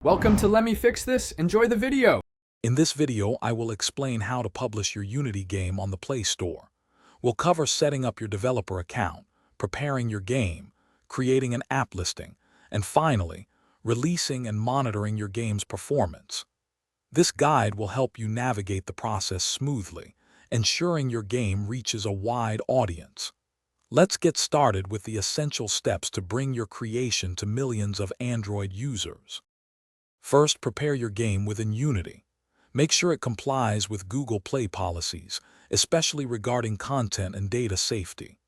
Welcome to Let Me Fix This. Enjoy the video. In this video, I will explain how to publish your Unity game on the Play Store. We'll cover setting up your developer account, preparing your game, creating an app listing, and finally, releasing and monitoring your game's performance. This guide will help you navigate the process smoothly, ensuring your game reaches a wide audience. Let's get started with the essential steps to bring your creation to millions of Android users. First, prepare your game within Unity. Make sure it complies with Google Play policies, especially regarding content and data safety.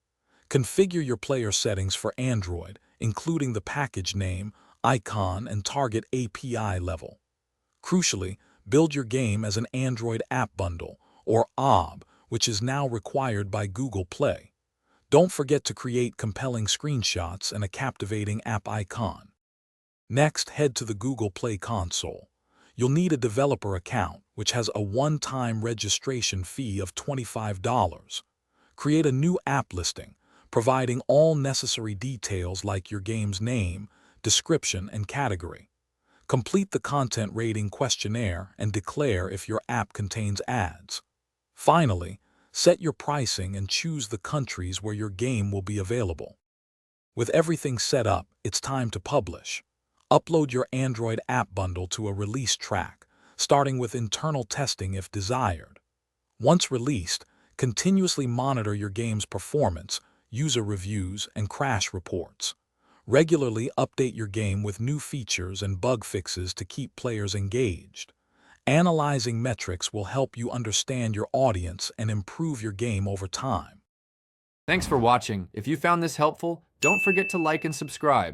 Configure your player settings for Android, including the package name, icon, and target API level. Crucially, build your game as an Android App Bundle, or AAB, which is now required by Google Play. Don't forget to create compelling screenshots and a captivating app icon. Next, head to the Google Play console. You'll need a developer account, which has a one-time registration fee of $25. Create a new app listing, providing all necessary details like your game's name, description, and category. Complete the content rating questionnaire and declare if your app contains ads. Finally, set your pricing and choose the countries where your game will be available. With everything set up, it's time to publish. Upload your Android App Bundle to a release track, starting with internal testing if desired. Once released, continuously monitor your game's performance, user reviews, and crash reports. Regularly update your game with new features and bug fixes to keep players engaged. Analyzing metrics will help you understand your audience and improve your game over time. Thanks for watching. If you found this helpful, don't forget to like and subscribe.